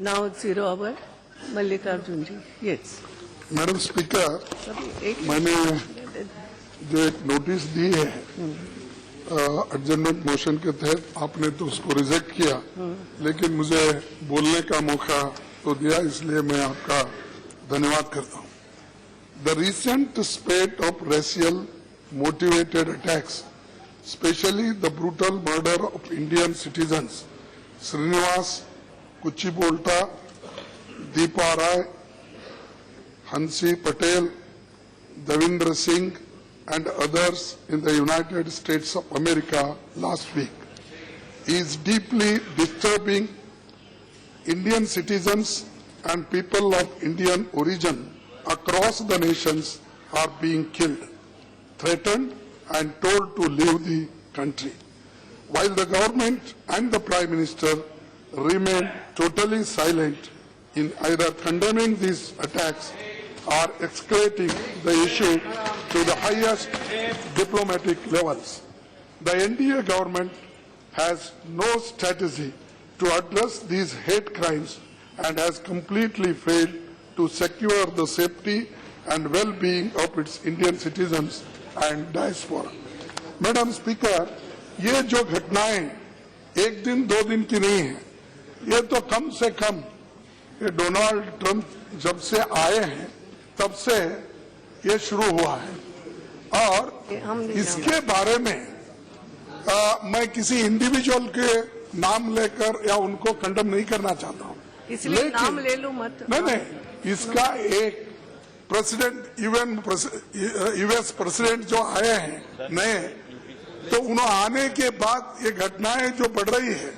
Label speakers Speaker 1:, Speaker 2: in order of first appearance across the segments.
Speaker 1: Now 0 hour. Mallikarjun ji. Yes.
Speaker 2: Madam speaker, मैंने जो एक नोटिस दी है एडजर्नमेंट मोशन के तहत, आपने तो उसको रिजेक्ट किया, लेकिन मुझे बोलने का मौका तो दिया, इसलिए मैं आपका धन्यवाद करता हूं। The recent spate of racial motivated attacks, especially the brutal murder of Indian citizens Srinivas Kuchibhotla, Deepa Rai, Hansi Patel, Devendra Singh and others in the United States of America last week is deeply disturbing. Indian citizens and people of Indian origin across the nations are being killed, threatened and told to leave the country. While the government and the Prime Minister remain totally silent in either condemning these attacks or escalating the issue to the highest diplomatic levels. The NDA government has no strategy to address these hate crimes and has completely failed to secure the safety and well-being of its Indian citizens and diaspora. Madam Speaker, ये जो घटनाएं एक दिन दो दिन की नहीं है, ये तो कम से कम ये डोनाल्ड ट्रंप जब से आए हैं तब से ये शुरू हुआ है। और इसके बारे में मैं किसी इंडिविजुअल के नाम लेकर या उनको कंडम नहीं करना चाहता हूं,
Speaker 1: इसलिए नाम ले लो मत।
Speaker 2: नहीं, इसका एक प्रेसिडेंट, यूएस प्रेसिडेंट जो आए हैं नए, तो उन्होंने आने के बाद ये घटनाएं जो बढ़ रही है,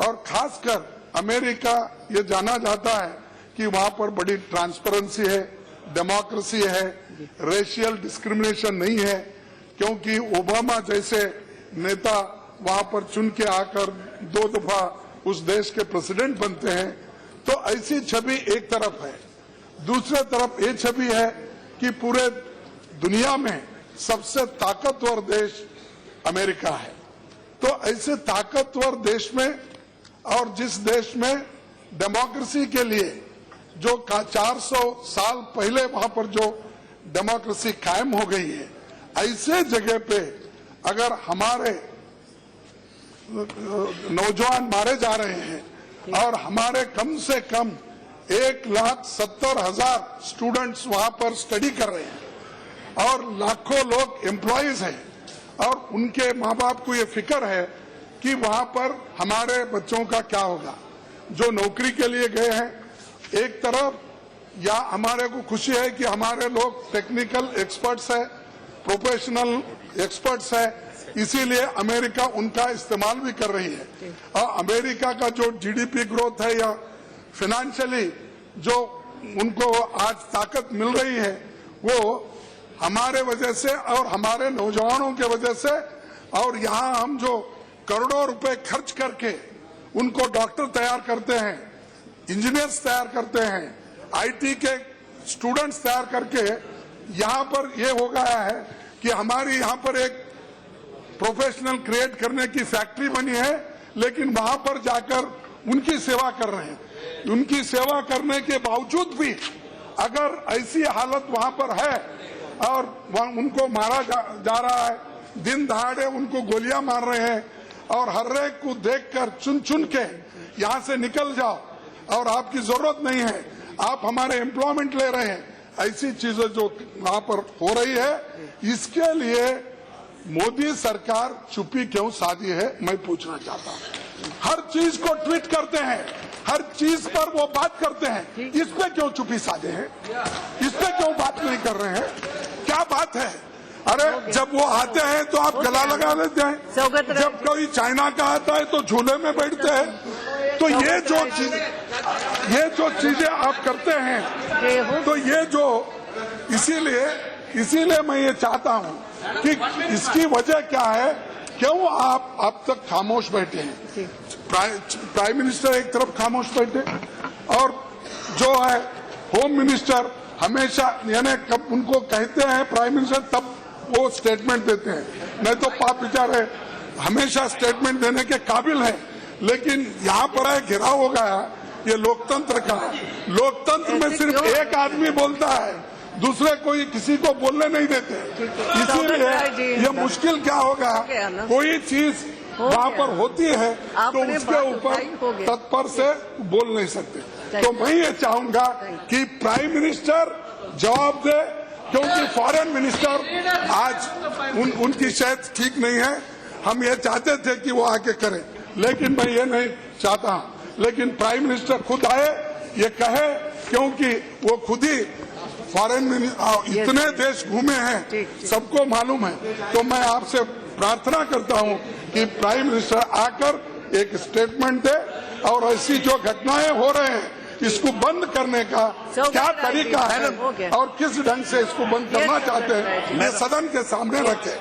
Speaker 2: और खासकर अमेरिका, ये जाना जाता है कि वहां पर बड़ी ट्रांसपेरेंसी है, डेमोक्रेसी है, रेशियल डिस्क्रिमिनेशन नहीं है, क्योंकि ओबामा जैसे नेता वहां पर चुन के आकर 2 दफा उस देश के प्रेसिडेंट बनते हैं। तो ऐसी छवि एक तरफ है, दूसरे तरफ ये छवि है कि पूरे दुनिया में सबसे ताकतवर देश अमेरिका है। तो ऐसे ताकतवर देश में, और जिस देश में डेमोक्रेसी के लिए जो 400 साल पहले वहां पर जो डेमोक्रेसी कायम हो गई है, ऐसे जगह पे अगर हमारे नौजवान मारे जा रहे हैं और हमारे कम से कम 1,70,000 स्टूडेंट्स वहां पर स्टडी कर रहे हैं और लाखों लोग एम्प्लॉयज हैं, और उनके माँ बाप को ये फिक्र है कि वहां पर हमारे बच्चों का क्या होगा जो नौकरी के लिए गए हैं। एक तरफ या हमारे को खुशी है कि हमारे लोग टेक्निकल एक्सपर्ट्स है, प्रोफेशनल एक्सपर्ट्स है, इसीलिए अमेरिका उनका इस्तेमाल भी कर रही है। और अमेरिका का जो जीडीपी ग्रोथ है या फाइनेंशियली जो उनको आज ताकत मिल रही है, वो हमारे वजह से और हमारे नौजवानों के वजह से, और यहाँ हम जो करोड़ों रुपए खर्च करके उनको डॉक्टर तैयार करते हैं, इंजीनियर्स तैयार करते हैं, आईटी के स्टूडेंट्स तैयार करके यहाँ पर ये हो गया है कि हमारी यहाँ पर एक प्रोफेशनल क्रिएट करने की फैक्ट्री बनी है, लेकिन वहां पर जाकर उनकी सेवा कर रहे हैं। उनकी सेवा करने के बावजूद भी अगर ऐसी हालत वहां पर है और उनको मारा जा रहा है, दिन दहाड़े उनको गोलियां मार रहे हैं, और हर एक को देखकर चुन चुन के यहाँ से निकल जाओ और आपकी जरूरत नहीं है, आप हमारे एम्प्लॉयमेंट ले रहे हैं, ऐसी चीजें जो वहां पर हो रही है, इसके लिए मोदी सरकार चुप्पी क्यों साधी है, मैं पूछना चाहता हूं। हर चीज को ट्वीट करते हैं, हर चीज पर वो बात करते हैं, इस पे क्यों चुप्पी साधे हैं, इस पे क्यों बात नहीं कर रहे हैं, क्या बात है? अरे जब वो आते हैं तो आप गला लगा लेते हैं, जब कोई चाइना का आता है तो झूले में बैठते हैं। तो ये जो चीजें आप करते हैं, तो ये जो इसीलिए मैं ये चाहता हूं कि इसकी वजह क्या है, क्यों आप अब तक खामोश बैठे हैं? प्राइम मिनिस्टर एक तरफ खामोश बैठे, और जो है होम मिनिस्टर हमेशा, यानी कब उनको कहते हैं प्राइम मिनिस्टर तब वो स्टेटमेंट देते हैं, नहीं तो पाप बेचारे हमेशा स्टेटमेंट देने के काबिल हैं। लेकिन यहाँ पर घिराव हो गया ये लोकतंत्र का। लोकतंत्र में
Speaker 1: ऐसे
Speaker 2: सिर्फ
Speaker 1: क्यों?
Speaker 2: एक आदमी बोलता है, दूसरे कोई किसी को बोलने नहीं देते। इसीलिए ये मुश्किल क्या होगा, कोई चीज वहाँ पर होती है तो
Speaker 1: आपने
Speaker 2: उसके
Speaker 1: बात
Speaker 2: ऊपर
Speaker 1: उठाई, हो गया।
Speaker 2: तत्पर से बोल नहीं सकते। तो मैं ये चाहूंगा कि प्राइम मिनिस्टर जवाब दे, क्योंकि फॉरेन मिनिस्टर आज उनकी सेहत ठीक नहीं है। हम ये चाहते थे कि वो आके करें, लेकिन मैं ये नहीं चाहता। लेकिन प्राइम मिनिस्टर खुद आए, ये कहे, क्योंकि वो खुद ही फॉरेन इतने देश घूमे हैं, सबको मालूम है। तो मैं आपसे प्रार्थना करता हूं कि प्राइम मिनिस्टर आकर एक स्टेटमेंट दे और ऐसी जो घटनाएं हो रहे हैं इसको बंद करने का क्या तरीका है और किस ढंग से इसको बंद करना चाहते हैं, ये सदन के सामने रखें।